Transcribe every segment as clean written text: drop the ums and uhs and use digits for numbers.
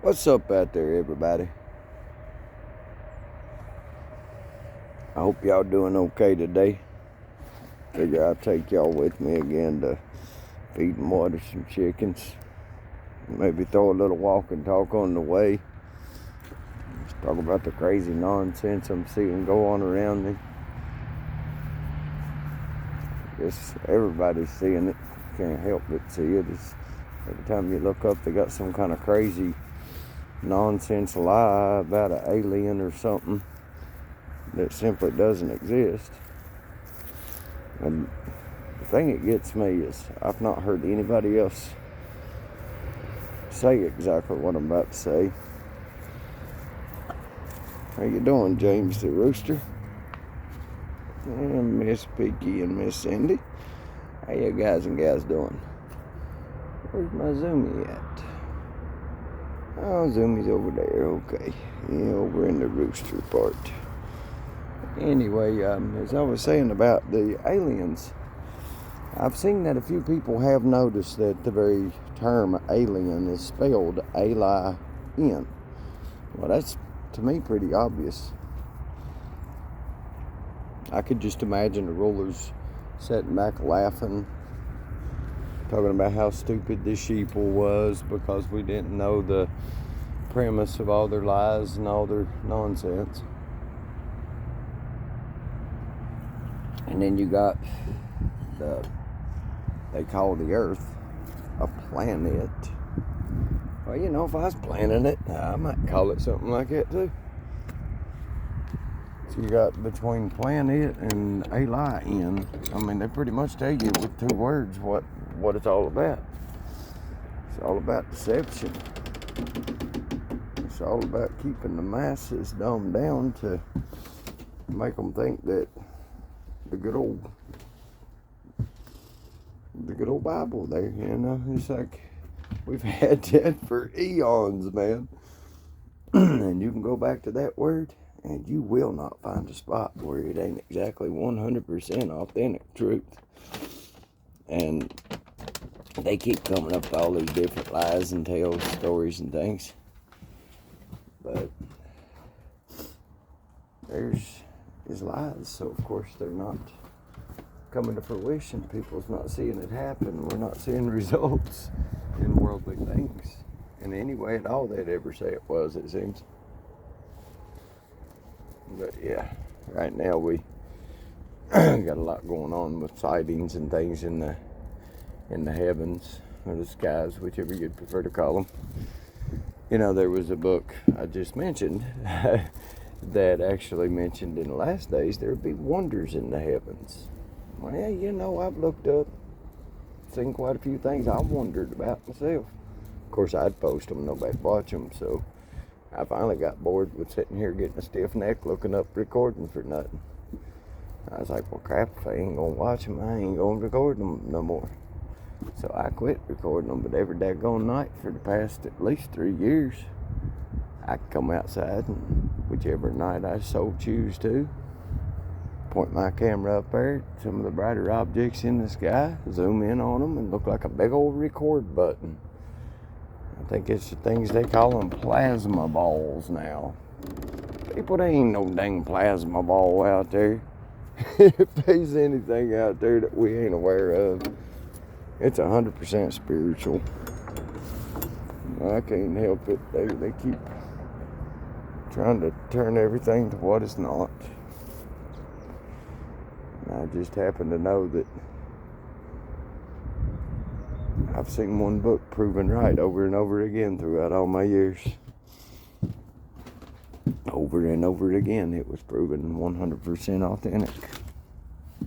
What's up out there, everybody? I hope y'all doing okay today. Figure I'll take y'all with me again to feed and water some chickens. Maybe throw a little walk and talk on the way. Just talk about the crazy nonsense I'm seeing go on around me. Guess everybody's seeing it. Can't help but see it. Every time you look up, they got some kind of crazy nonsense lie about an alien or something that simply doesn't exist. And the thing that gets me is I've not heard anybody else say exactly what I'm about to say. How you doing, James the Rooster? And Miss Piggy and Miss Cindy. How you guys and gals doing? Where's my Zoomy at? Oh, Zoomy's over there. Okay. Yeah, over in the rooster part. Anyway, as I was saying about the aliens, I've seen that a few people have noticed that the very term alien is spelled A-L-I-N. Well, that's, to me, pretty obvious. I could just imagine the rulers sitting back laughing, talking about how stupid the sheeple was because we didn't know the premise of all their lies and all their nonsense. And then you got they call the Earth a planet. Well, you know, if I was planning it, I might call it something like that too. So you got between planet and alien. I mean, they pretty much tell you with two words what it's all about. It's all about deception. It's all about keeping the masses dumbed down to make them think that the good old Bible there, you know, it's like we've had that for eons, man. And you can go back to that word and you will not find a spot where it ain't exactly 100% authentic truth. And they keep coming up with all these different lies and tales, stories and things. But there's lies, so of course they're not coming to fruition. People's not seeing it happen. We're not seeing results in worldly things in any way at all they'd ever say it was, it seems. But yeah, right now we got a lot going on with sightings and things in the heavens or the skies, whichever you'd prefer to call them. You know, there was a book I just mentioned that actually mentioned in the last days there would be wonders in the heavens. Well, you know, I've looked up, seen quite a few things I wondered about myself. Of course, I'd post them, nobody'd watch them, so I finally got bored with sitting here getting a stiff neck looking up recording for nothing. I was like, well, crap, if I ain't gonna watch them, I ain't gonna record them no more. So I quit recording them, but every daggone night for the past at least 3 years, I could come outside and whichever night I so choose to, point my camera up there at some of the brighter objects in the sky, zoom in on them, and look like a big old record button. I think it's the things they call them plasma balls now. People, there ain't no dang plasma ball out there. If there's anything out there that we ain't aware of, it's 100% spiritual. I can't help it. They keep trying to turn everything to what it's not. And I just happen to know that I've seen one book proven right over and over again throughout all my years. Over and over again, it was proven 100% authentic.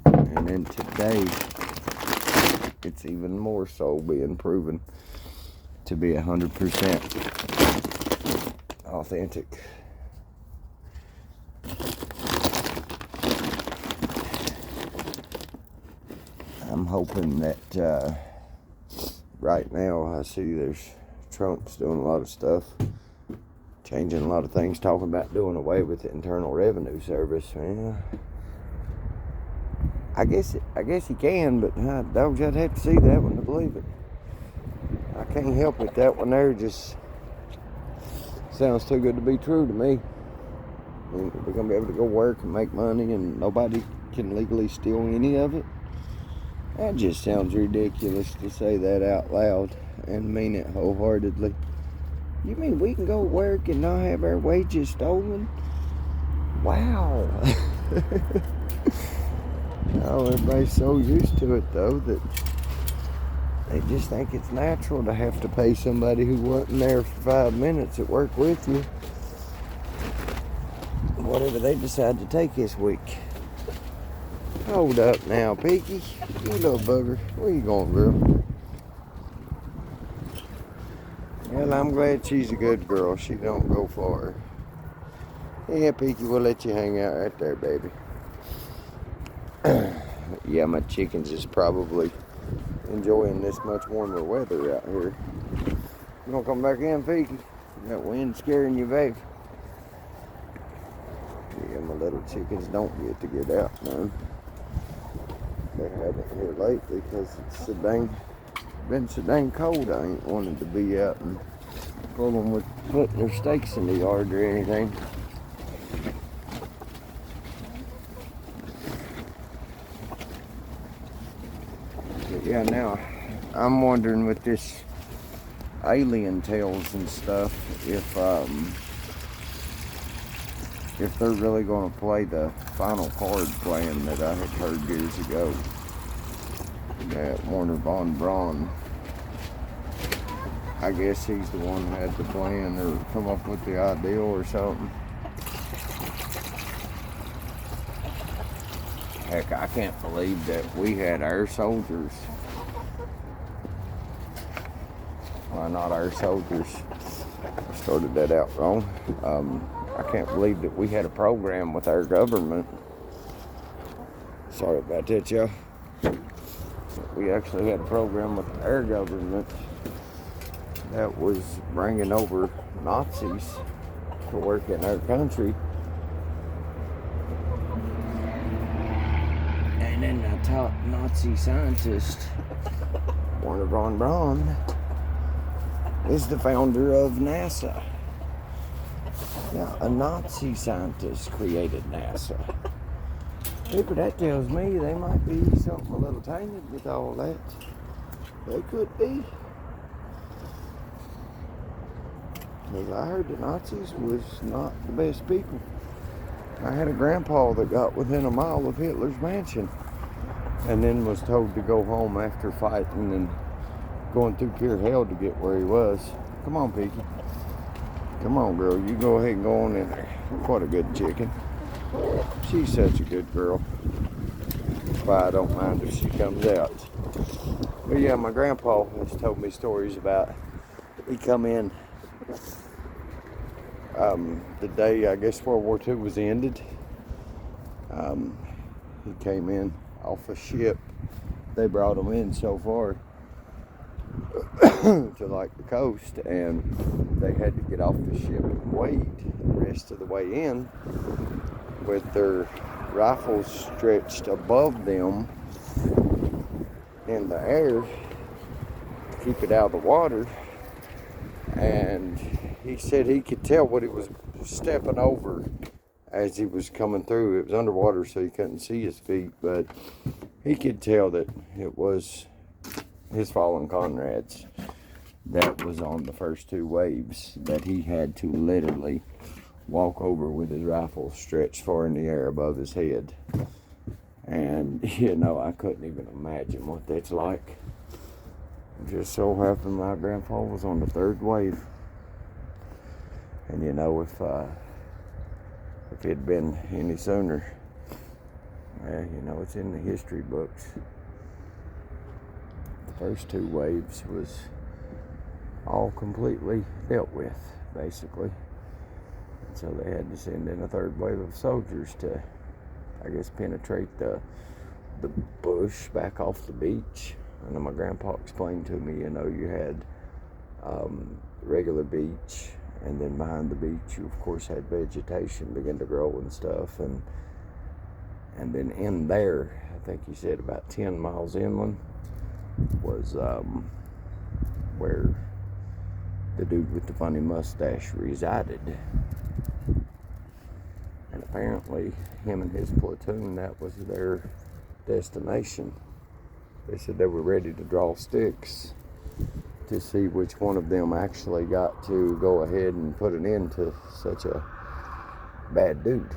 And then today, it's even more so being proven to be 100% authentic. I'm hoping that right now I see there's Trump's doing a lot of stuff, changing a lot of things, talking about doing away with the Internal Revenue Service. Man, I guess he can, but dogs, I'd have to see that one to believe it. I can't help it. That one there just Sounds too good to be true to me. I mean, we're gonna be able to go work and make money and nobody can legally steal any of it. That just sounds ridiculous to say that out loud and mean it wholeheartedly. You mean we can go work and not have our wages stolen? Wow. Oh, everybody's so used to it though that they just think it's natural to have to pay somebody who wasn't there for 5 minutes at work with you whatever they decide to take this week. Hold up now, Peaky. You little bugger. Where you going, girl? Well, I'm glad she's a good girl. She don't go far. Yeah, Peaky, we'll let you hang out right there, baby. Yeah, my chickens is probably enjoying this much warmer weather out here. You gonna come back in, Peaky? That wind scaring you, babe? Yeah, my little chickens don't get to get out now. They haven't here lately because it's been so dang cold. I ain't wanted to be out and pull them with putting their stakes in the yard or anything. But yeah, now I'm wondering with this Alien Tales and stuff if they're really going to play the final card plan that I had heard years ago that Warner Von Braun, I guess he's the one who had the plan or come up with the idea or something. Heck, I can't believe that we had our soldiers. Well, not our soldiers. I started that out wrong. I can't believe that we had a program with our government. Sorry about that, y'all. We actually had a program with our government that was bringing over Nazis to work in our country. And then the top Nazi scientist, Wernher von Braun, is the founder of NASA. Now, a Nazi scientist created NASA. Yeah, but that tells me they might be something a little tainted with all that. They could be. Because I heard the Nazis was not the best people. I had a grandpa that got within a mile of Hitler's mansion and then was told to go home after fighting and going through pure hell to get where he was. Come on, Peaky. Come on, girl. You go ahead and go on in there. What a good chicken. She's such a good girl. That's why I don't mind if she comes out. But yeah, my grandpa has told me stories about he come in the day, I guess, World War II was ended. He came in off a ship. They brought him in so far to like the coast, and they had to get off the ship and wait the rest of the way in with their rifles stretched above them in the air to keep it out of the water. And he said he could tell what he was stepping over as he was coming through. It was underwater, so he couldn't see his feet, but he could tell that it was his fallen comrades that was on the first two waves that he had to literally walk over with his rifle stretched far in the air above his head. And, you know, I couldn't even imagine what that's like. It just so happened my grandpa was on the third wave. And, you know, if it had been any sooner, you know, it's in the history books. The first two waves was all completely dealt with, basically. And so they had to send in a third wave of soldiers to, I guess, penetrate the bush back off the beach. And then my grandpa explained to me, you know, you had regular beach, and then behind the beach you of course had vegetation begin to grow and stuff, and then in there, I think he said about 10 miles inland was where the dude with the funny mustache resided. And apparently, him and his platoon, that was their destination. They said they were ready to draw sticks to see which one of them actually got to go ahead and put an end to such a bad dude.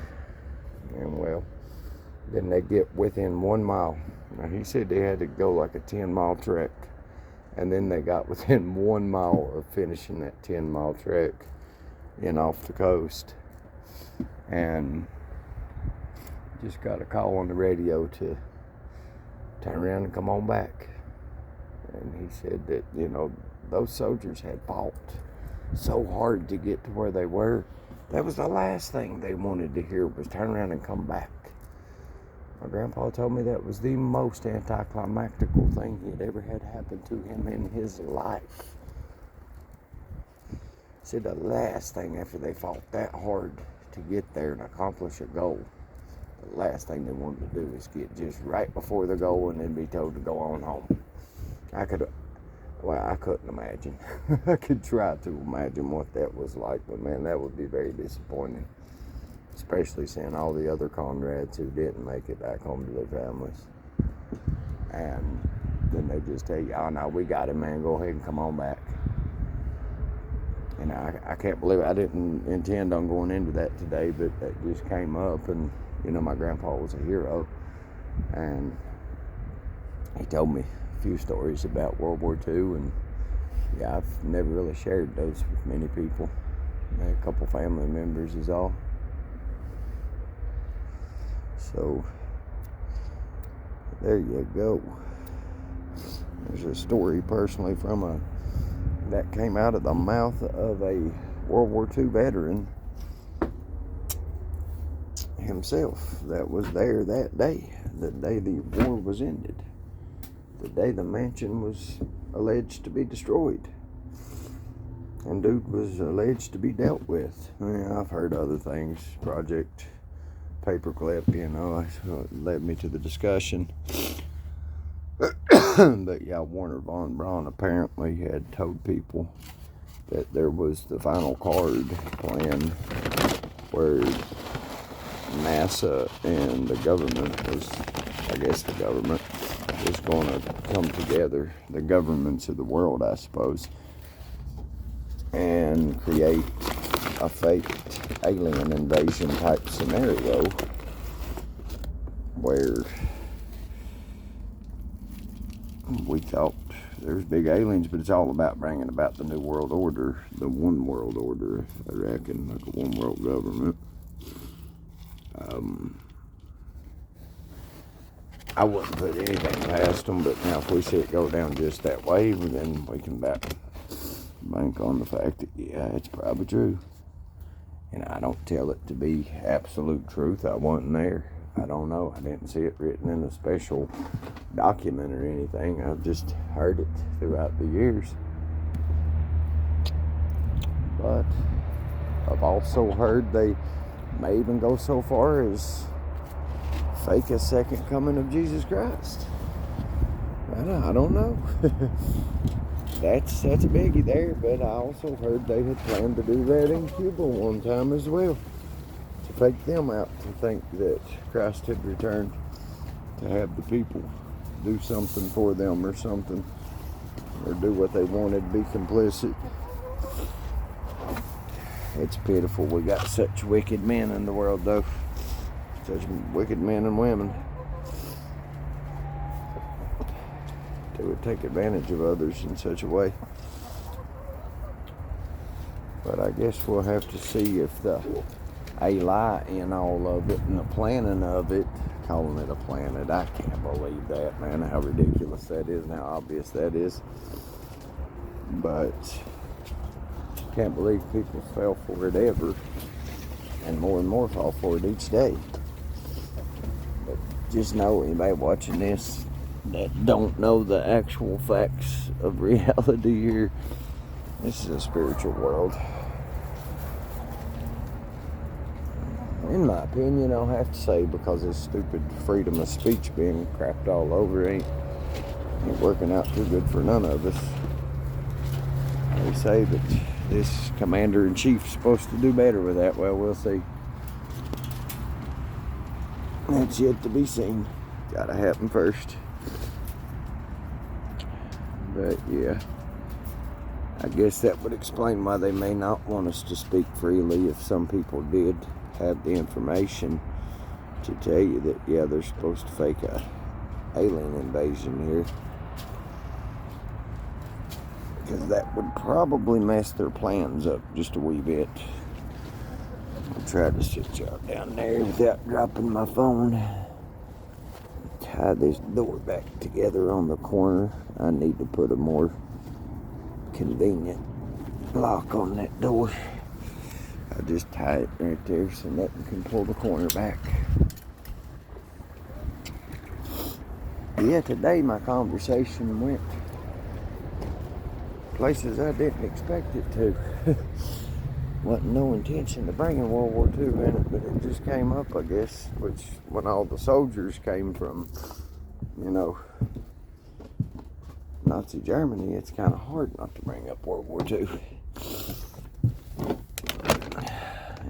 And well, then they get within 1 mile. Now he said they had to go like a 10-mile trek, and then they got within 1 mile of finishing that 10-mile trek and off the coast, and just got a call on the radio to turn around and come on back. And he said that, you know, those soldiers had fought so hard to get to where they were. That was the last thing they wanted to hear, was turn around and come back. My grandpa told me that was the most anticlimactical thing he'd ever had happen to him in his life. He said the last thing after they fought that hard to get there and accomplish a goal, the last thing they wanted to do is get just right before the goal and then be told to go on home. I couldn't imagine. I could try to imagine what that was like, but man, that would be very disappointing. Especially seeing all the other comrades who didn't make it back home to their families. And then they just tell you, oh no, we got it, man, go ahead and come on back. And I can't believe it. I didn't intend on going into that today, but that just came up. And you know, my grandpa was a hero, and he told me a few stories about World War II, and yeah, I've never really shared those with many people. A couple family members is all. So there you go. There's a story personally that came out of the mouth of a World War II veteran himself that was there that day, the day the war was ended, the day the mansion was alleged to be destroyed, and dude was alleged to be dealt with. Yeah, I've heard other things, Project Paperclip, you know, led me to the discussion. But yeah, Warner Von Braun apparently had told people that there was the final card plan where NASA and the government was, I guess the government was going to come together, the governments of the world, I suppose, and create a faked alien invasion type scenario where we thought there's big aliens, but it's all about bringing about the new world order, the one world order, I reckon, like a one world government. I wouldn't put anything past them, but now if we see it go down just that way, then we can bank on the fact that, yeah, it's probably true. And I don't tell it to be absolute truth. I wasn't there. I don't know. I didn't see it written in a special document or anything. I've just heard it throughout the years. But I've also heard they may even go so far as fake a second coming of Jesus Christ. I don't know. That's a biggie there, but I also heard they had planned to do that in Cuba one time as well, to fake them out, to think that Christ had returned, to have the people do something for them or something, or do what they wanted, be complicit. It's pitiful we got such wicked men in the world, though. Such wicked men and women. They would take advantage of others in such a way. But I guess we'll have to see if a lie in all of it and the planning of it, calling it a planet, I can't believe that, man, how ridiculous that is and how obvious that is. But can't believe people fell for it ever, and more fall for it each day. But just know, anybody watching this that don't know the actual facts of reality here, this is a spiritual world. In my opinion, I'll have to say, because this stupid freedom of speech being crapped all over ain't working out too good for none of us. They say that this commander-in-chief is supposed to do better with that. Well, we'll see. That's yet to be seen. Gotta happen first. But yeah, I guess that would explain why they may not want us to speak freely if some people did have the information to tell you that, yeah, they're supposed to fake a alien invasion here. Because that would probably mess their plans up just a wee bit. I'll try to sit y'all down there without dropping my phone. Tie this door back together on the corner. I need to put a more convenient lock on that door. I'll just tie it right there so nothing can pull the corner back. Yeah, today my conversation went places I didn't expect it to. Wasn't no intention to bring in World War II in it, but it just came up, I guess, which when all the soldiers came from, you know, Nazi Germany, it's kind of hard not to bring up World War II.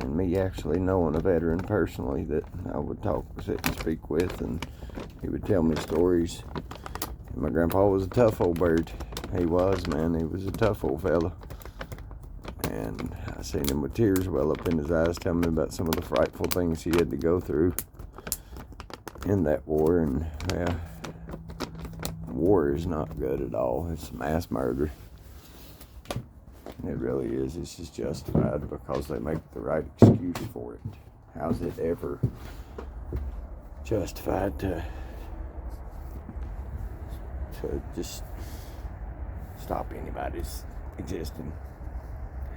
And me actually knowing a veteran personally that I would sit and speak with, and he would tell me stories. My grandpa was a tough old bird. He was, man. He was a tough old fella. And I seen him with tears well up in his eyes telling me about some of the frightful things he had to go through in that war. And yeah, war is not good at all. It's mass murder. It really is. It's just justified because they make the right excuse for it. How's it ever justified to just stop anybody's existing?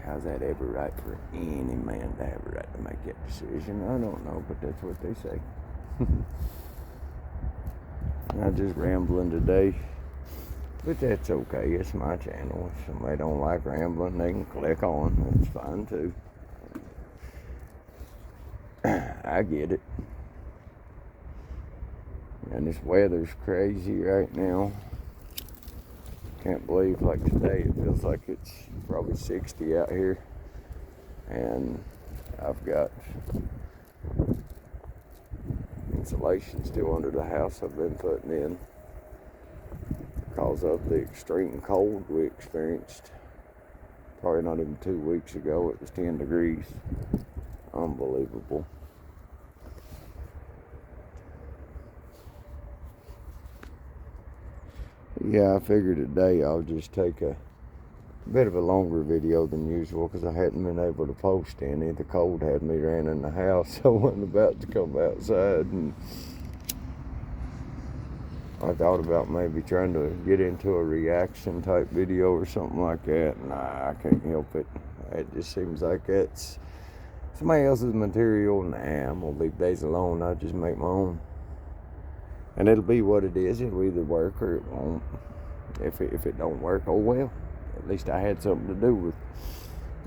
How's that ever right for any man to have a right to make that decision? I don't know, but that's what they say. I'm just rambling today, but that's okay. It's my channel. If somebody don't like rambling, they can click on. That's fine too. I get it. And this weather's crazy right now. Can't believe, like today, it feels like it's probably 60 out here. And I've got insulation still under the house I've been putting in because of the extreme cold we experienced. Probably not even 2 weeks ago, it was 10 degrees. Unbelievable. Yeah, I figured today I'll just take a bit of a longer video than usual because I hadn't been able to post any. The cold had me ran in the house. I wasn't about to come outside, and I thought about maybe trying to get into a reaction type video or something like that. Nah, I can't help it. It just seems like it's somebody else's material. Nah, I'm gonna leave these alone. I just make my own. And it'll be what it is. It'll either work or it won't. If it don't work, oh well. At least I had something to do with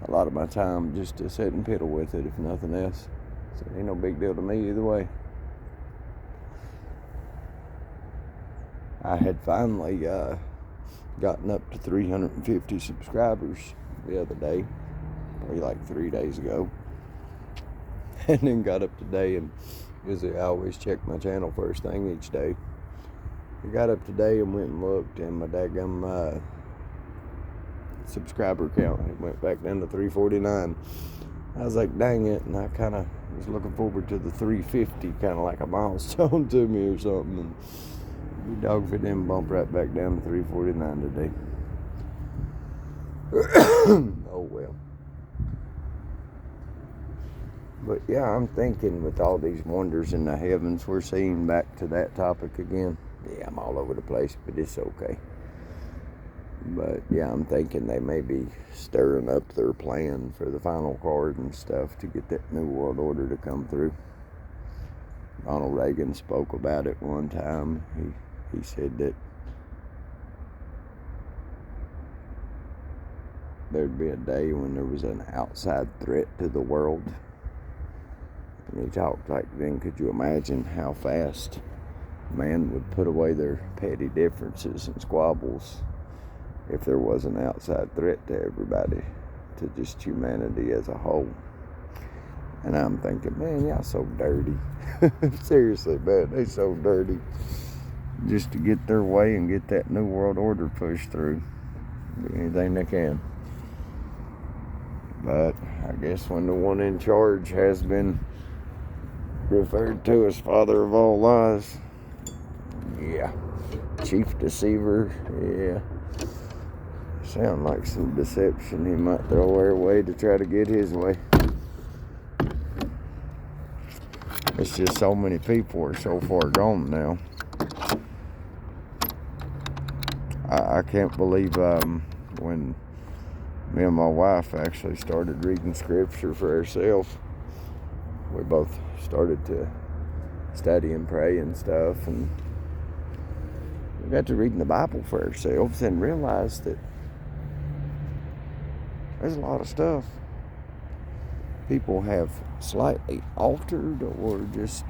a lot of my time just to sit and piddle with it, if nothing else. So it ain't no big deal to me either way. I had finally gotten up to 350 subscribers the other day, probably like 3 days ago. And then got up today, and I always check my channel first thing each day. I got up today and went and looked, and my daggum subscriber count, it went back down to 349. I was like, dang it, and I kind of was looking forward to the 350, kind of like a milestone to me or something. And we dog fit in, bump right back down to 349 today. Oh well. But yeah, I'm thinking with all these wonders in the heavens we're seeing, back to that topic again. Yeah, I'm all over the place, but it's okay. But yeah, I'm thinking they may be stirring up their plan for the final card and stuff to get that New World Order to come through. Ronald Reagan spoke about it one time. He said that there'd be a day when there was an outside threat to the world. And he talked like, then could you imagine how fast man would put away their petty differences and squabbles if there was an outside threat to everybody, to just humanity as a whole. And I'm thinking, man, y'all so dirty. Seriously, man, they so dirty. Just to get their way and get that New World Order pushed through. Do anything they can. But I guess when the one in charge has been referred to as father of all lies, yeah. Chief deceiver, yeah. Sound like some deception he might throw our way to try to get his way. It's just so many people are so far gone now. I can't believe when me and my wife actually started reading scripture for ourselves. We both started to study and pray and stuff, and we got to reading the Bible for ourselves and realized that there's a lot of stuff people have slightly altered or just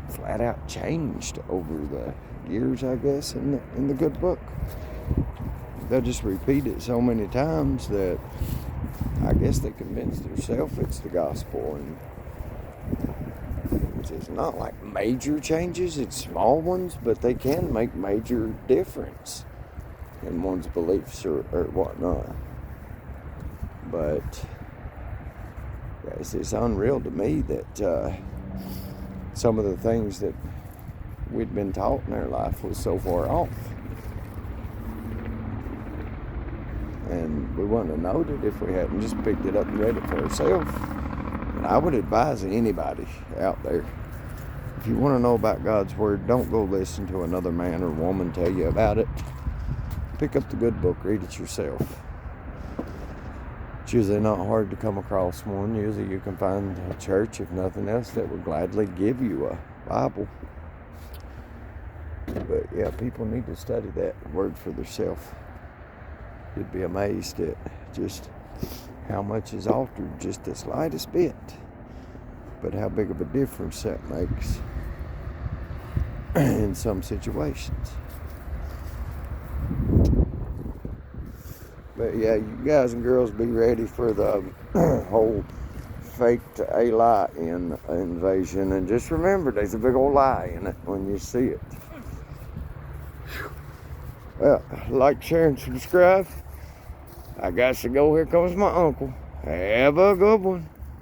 flat out changed over the years, I guess, in the good book. They'll just repeat it so many times that I guess they convince themselves it's the gospel. And it's not like major changes, it's small ones, but they can make major difference in one's beliefs or whatnot. But it's unreal to me that some of the things that we'd been taught in our life was so far off. And we wouldn't have known it if we hadn't just picked it up and read it for ourselves. And I would advise anybody out there, if you want to know about God's Word, don't go listen to another man or woman tell you about it. Pick up the good book, read it yourself. It's usually not hard to come across one. Usually you can find a church, if nothing else, that would gladly give you a Bible. But yeah, people need to study that Word for themselves. You'd be amazed at just how much is altered, just the slightest bit. But how big of a difference that makes in some situations. But yeah, you guys and girls be ready for the whole faked alien invasion. And just remember, there's a big old lie in it when you see it. Well, like, share, and subscribe. I got to go. Here comes my uncle. Have a good one.